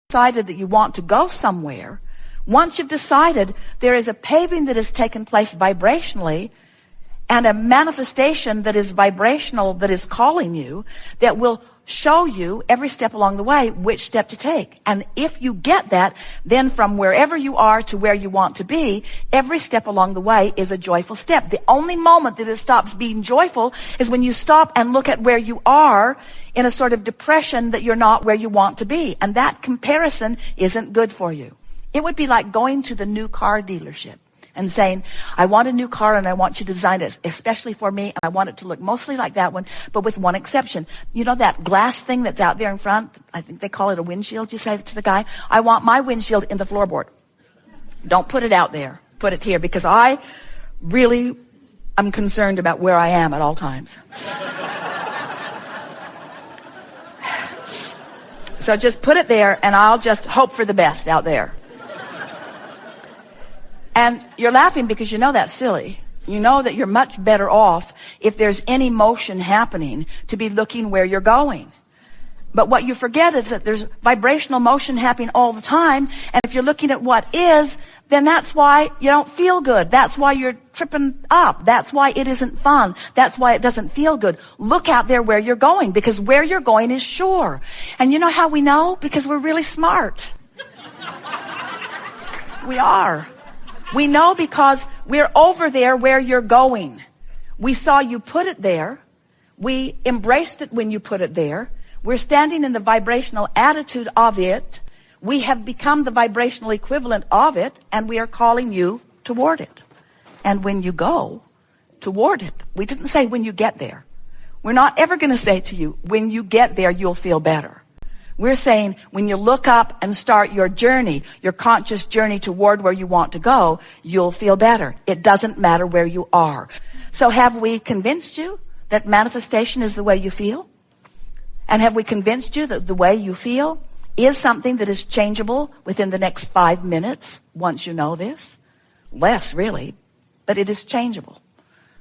decided that you want to go somewhere, once you've decided, there is a paving that has taken place vibrationally and a manifestation that is vibrational that is calling you, that will show you every step along the way which step to take. And if you get that, then from wherever you are to where you want to be, every step along the way is a joyful step. The only moment that it stops being joyful is when you stop and look at where you are in a sort of depression that you're not where you want to be. And that comparison isn't good for you. It would be like going to the new car dealership and saying, I want a new car and I want you to design it especially for me, and I want it to look mostly like that one, but with one exception. You know that glass thing that's out there in front? I think they call it a windshield. You say to the guy, I want my windshield in the floorboard. Don't put it out there. Put it here, because I really am concerned about where I am at all times. So just put it there and I'll just hope for the best out there. And you're laughing because you know that's silly. You know that you're much better off, if there's any motion happening, to be looking where you're going. But what you forget is that there's vibrational motion happening all the time. And if you're looking at what is, then that's why you don't feel good. That's why you're tripping up. That's why it isn't fun. That's why it doesn't feel good. Look out there where you're going, because where you're going is sure. And you know how we know? Because we're really smart. We are. We know because we're over there where you're going. We saw you put it there. We embraced it when you put it there. We're standing in the vibrational attitude of it. We have become the vibrational equivalent of it, and we are calling you toward it. And when you go toward it, we didn't say when you get there. We're not ever going to say to you, when you get there, you'll feel better. We're saying when you look up and start your journey, your conscious journey toward where you want to go, you'll feel better. It doesn't matter where you are. So have we convinced you that manifestation is the way you feel? And have we convinced you that the way you feel is something that is changeable within the next 5 minutes once you know this? Less, really, but it is changeable.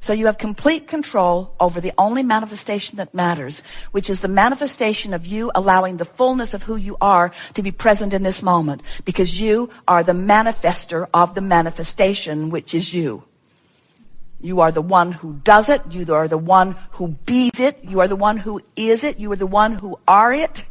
So you have complete control over the only manifestation that matters, which is the manifestation of you allowing the fullness of who you are to be present in this moment, because you are the manifester of the manifestation, which is you. You are the one who does it. You are the one who bees it. You are the one who is it. You are the one who are it.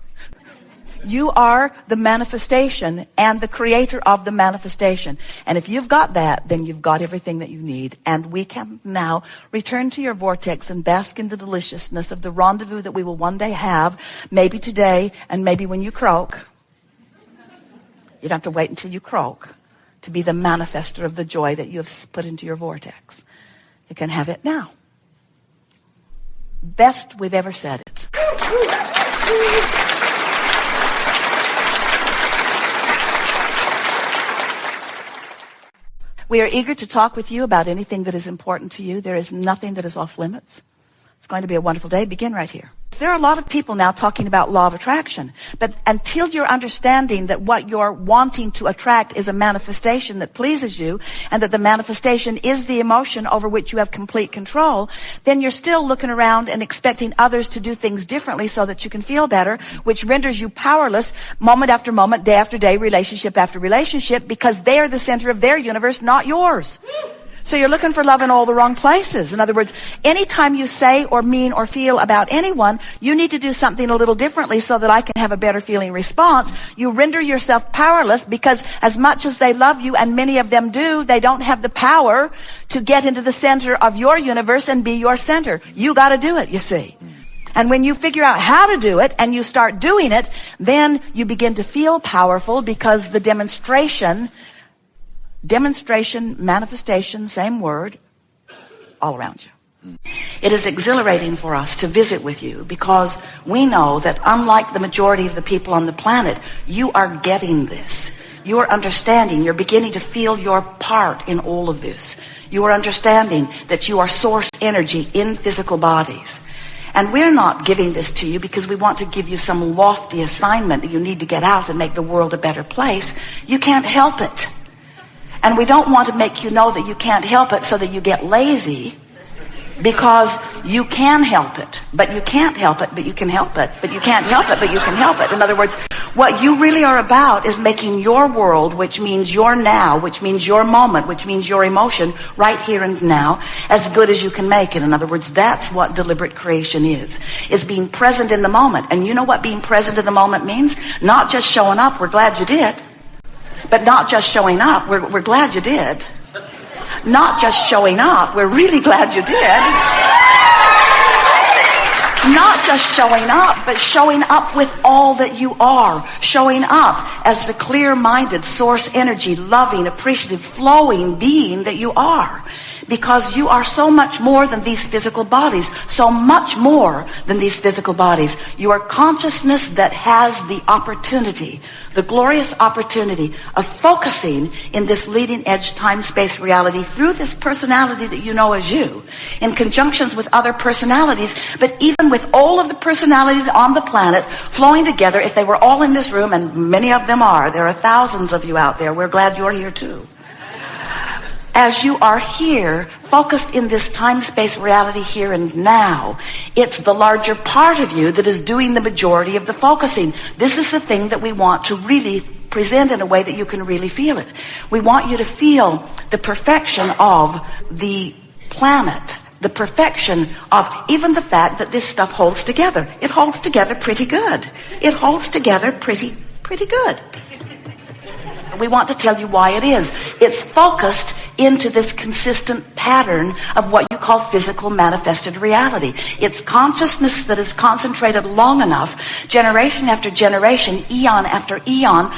You are the manifestation and the creator of the manifestation. And if you've got that, then you've got everything that you need. And we can now return to your vortex and bask in the deliciousness of the rendezvous that we will one day have, maybe today and maybe when you croak. You don't have to wait until you croak to be the manifester of the joy that you have put into your vortex. You can have it now. Best we've ever said it. We are eager to talk with you about anything that is important to you. There is nothing that is off limits. It's going to be a wonderful day. Begin right here. There are a lot of people now talking about law of attraction. But until you're understanding that what you're wanting to attract is a manifestation that pleases you, and that the manifestation is the emotion over which you have complete control, then you're still looking around and expecting others to do things differently so that you can feel better, which renders you powerless moment after moment, day after day, relationship after relationship, because they are the center of their universe, not yours. So you're looking for love in all the wrong places. In other words, anytime you say or mean or feel about anyone, you need to do something a little differently so that I can have a better feeling response. You render yourself powerless, because as much as they love you, and many of them do, they don't have the power to get into the center of your universe and be your center. You got to do it, you see. And when you figure out how to do it and you start doing it, then you begin to feel powerful, because the demonstration, manifestation, same word, all around you. It is exhilarating for us to visit with you, because we know that unlike the majority of the people on the planet, you are getting this. You are understanding. You're beginning to feel your part in all of this. You are understanding that you are source energy in physical bodies. And we're not giving this to you because we want to give you some lofty assignment that you need to get out and make the world a better place. You can't help it. And we don't want to make you know that you can't help it so that you get lazy Because you can help it, but you can't help it, but you can help it, but you can't help it, but you can help it. In other words, what you really are about is making your world, which means your now, which means your moment, which means your emotion, right here and now, as good as you can make it. In other words, that's what deliberate creation is being present in the moment. And you know what being present in the moment means? Not just showing up, we're glad you did. But not just showing up, we're glad you did. Not just showing up, we're really glad you did. Not just showing up, but showing up with all that you are. Showing up as the clear-minded, source energy, loving, appreciative, flowing being that you are. Because you are so much more than these physical bodies. So much more than these physical bodies. You are consciousness that has the opportunity, the glorious opportunity of focusing in this leading edge time-space reality through this personality that you know as you, in conjunctions with other personalities, but even with all of the personalities on the planet flowing together. If they were all in this room, and many of them are, there are thousands of you out there, we're glad you're here too. As you are here, focused in this time-space reality here and now, it's the larger part of you that is doing the majority of the focusing. This is the thing that we want to really present in a way that you can really feel it. We want you to feel the perfection of the planet, the perfection of even the fact that this stuff holds together. It holds together pretty good. It holds together pretty good. We want to tell you why it is. It's focused into this consistent pattern of what you call physical manifested reality. It's consciousness that is concentrated long enough, generation after generation, eon after eon,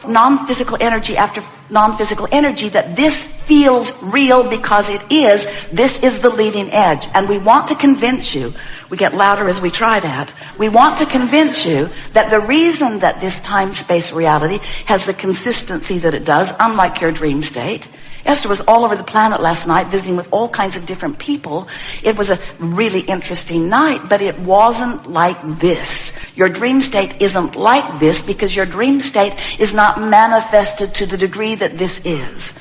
non-physical energy after non-physical energy, that this feels real because it is. This is the leading edge. And we want to convince you, we get louder as we try that, we want to convince you that the reason that this time-space reality has the consistency that it does, unlike your dream state. Esther was all over the planet last night visiting with all kinds of different people. It was a really interesting night, but it wasn't like this. Your dream state isn't like this because your dream state is not manifested to the degree that this is.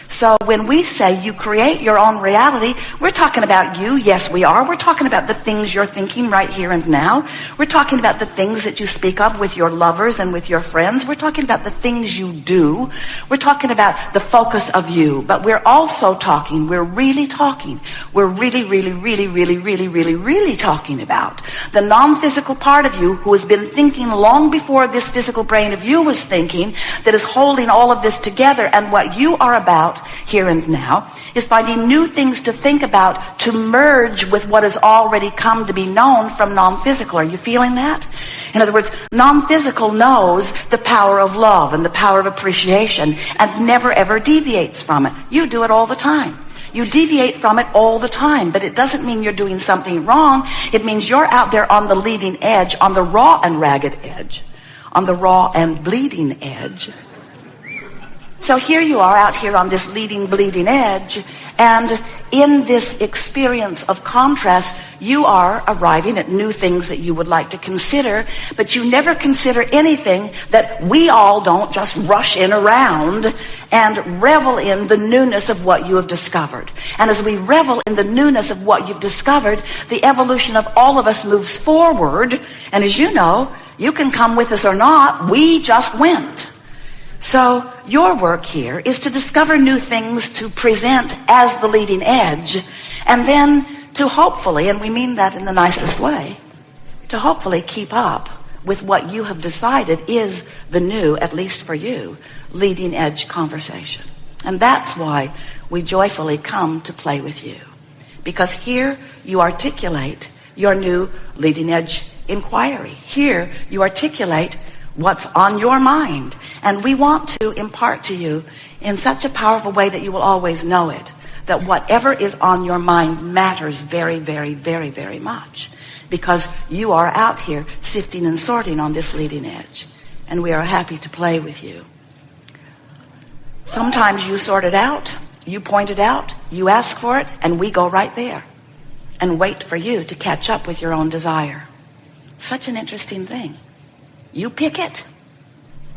So when we say you create your own reality, we're talking about you. Yes, we are. We're talking about the things you're thinking right here and now. We're talking about the things that you speak of with your lovers and with your friends. We're talking about the things you do. We're talking about the focus of you. But we're also talking, we're really talking, we're really talking about the non-physical part of you who has been thinking long before this physical brain of you was thinking, that is holding all of this together. And what you are about here and now is finding new things to think about to merge with what has already come to be known from non-physical. Are you feeling that? In other words, non-physical knows the power of love and the power of appreciation and never ever deviates from it. You do it all the time. You deviate from it all the time, but it doesn't mean you're doing something wrong. It means you're out there on the leading edge, on the raw and ragged edge, on the raw and bleeding edge. So here you are out here on this leading, bleeding edge, and in this experience of contrast, you are arriving at new things that you would like to consider, but you never consider anything that we all don't just rush in around and revel in the newness of what you have discovered. And as we revel in the newness of what you've discovered, the evolution of all of us moves forward, and as you know, you can come with us or not, we just went. So your work here is to discover new things to present as the leading edge, and then to hopefully, and we mean that in the nicest way, to hopefully keep up with what you have decided is the new, at least for you, leading edge conversation. And that's why we joyfully come to play with you. Because here you articulate your new leading edge inquiry. Here you articulate what's on your mind. And we want to impart to you in such a powerful way that you will always know it, that whatever is on your mind matters very, very, very, very much. Because you are out here sifting and sorting on this leading edge. And we are happy to play with you. Sometimes you sort it out, you point it out, you ask for it, and we go right there and wait for you to catch up with your own desire. Such an interesting thing. You pick it,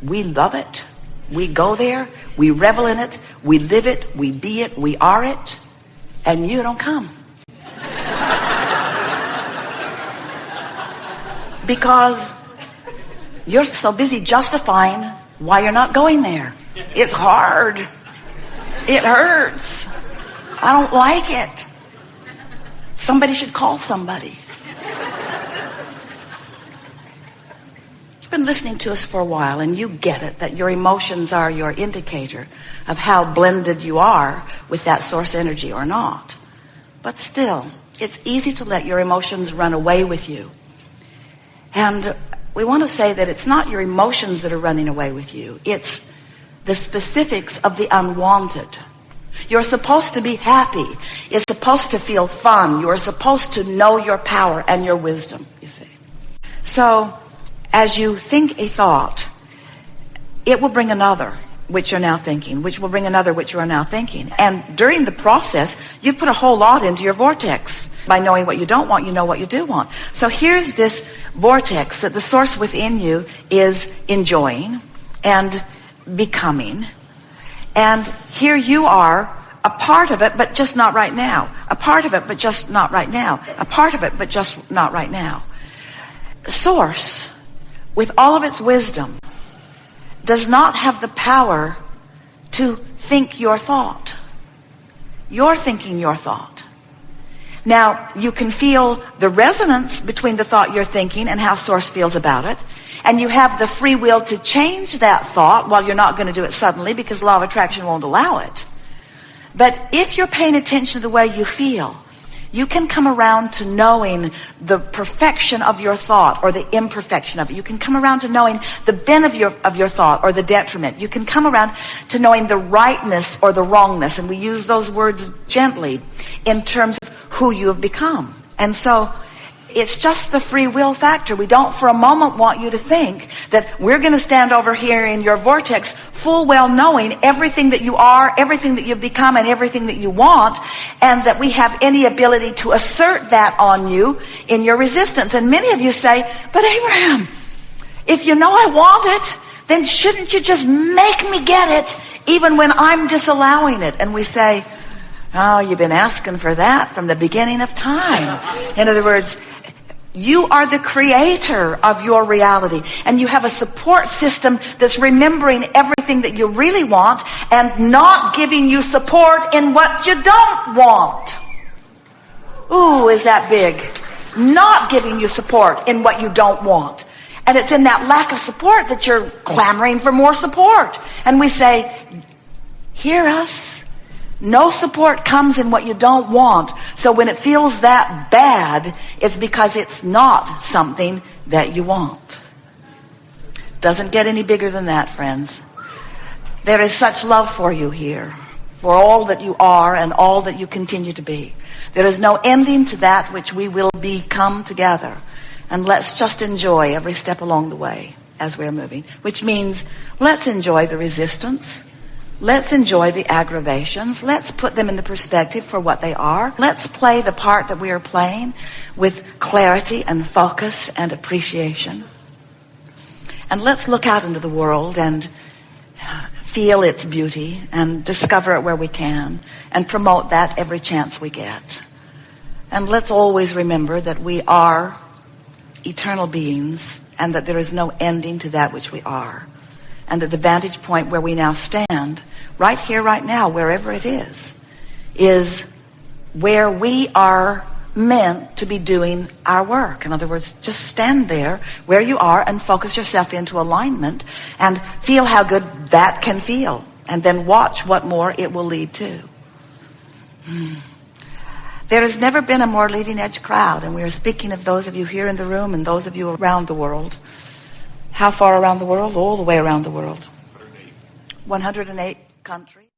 we love it, we go there, we revel in it, we live it, we be it, we are it, and you don't come. Because you're so busy justifying why you're not going there. It's hard. It hurts. I don't like it. Somebody should call somebody. You've been listening to us for a while and you get it, that your emotions are your indicator of how blended you are with that source energy or not. But still, it's easy to let your emotions run away with you. And we want to say that it's not your emotions that are running away with you. It's the specifics of the unwanted. You're supposed to be happy. You're supposed to feel fun. You're supposed to know your power and your wisdom, you see. So, as you think a thought, it will bring another, which you're now thinking, which will bring another, which you are now thinking. And during the process, you've put a whole lot into your vortex. By knowing what you don't want, you know what you do want. So here's this vortex that the source within you is enjoying and becoming. And here you are, a part of it, but just not right now. A part of it, but just not right now. A part of it, but just not right now. Source, with all of its wisdom, does not have the power to think your thought. You're thinking your thought. Now, you can feel the resonance between the thought you're thinking and how Source feels about it. And you have the free will to change that thought. While you're not going to do it suddenly because law of attraction won't allow it. But if you're paying attention to the way you feel, you can come around to knowing the perfection of your thought or the imperfection of it. You can come around to knowing the bend of your thought or the detriment. You can come around to knowing the rightness or the wrongness. And we use those words gently in terms of who you have become. And so it's just the free will factor. We don't for a moment want you to think that we're going to stand over here in your vortex full well knowing everything that you are, everything that you've become, and everything that you want, and that we have any ability to assert that on you in your resistance. And many of you say, but Abraham, if you know I want it, then shouldn't you just make me get it even when I'm disallowing it? And we say, oh, you've been asking for that from the beginning of time. In other words, you are the creator of your reality, and you have a support system that's remembering everything that you really want and not giving you support in what you don't want. Ooh, is that big? Not giving you support in what you don't want. And it's in that lack of support that you're clamoring for more support. And we say, hear us. No support comes in what you don't want. So when it feels that bad, it's because it's not something that you want. Doesn't get any bigger than that, friends. There is such love for you here, for all that you are and all that you continue to be. There is no ending to that which we will become together. And let's just enjoy every step along the way as we're moving. Which means let's enjoy the resistance. Let's enjoy the aggravations. Let's put them into perspective for what they are. Let's play the part that we are playing with clarity and focus and appreciation. And let's look out into the world and feel its beauty and discover it where we can and promote that every chance we get. And let's always remember that we are eternal beings and that there is no ending to that which we are. And that the vantage point where we now stand, right here, right now, wherever it is where we are meant to be doing our work. In other words, just stand there where you are and focus yourself into alignment and feel how good that can feel. And then watch what more it will lead to. There has never been a more leading edge crowd, and we are speaking of those of you here in the room and those of you around the world. How far around the world? All the way around the world. 108 countries.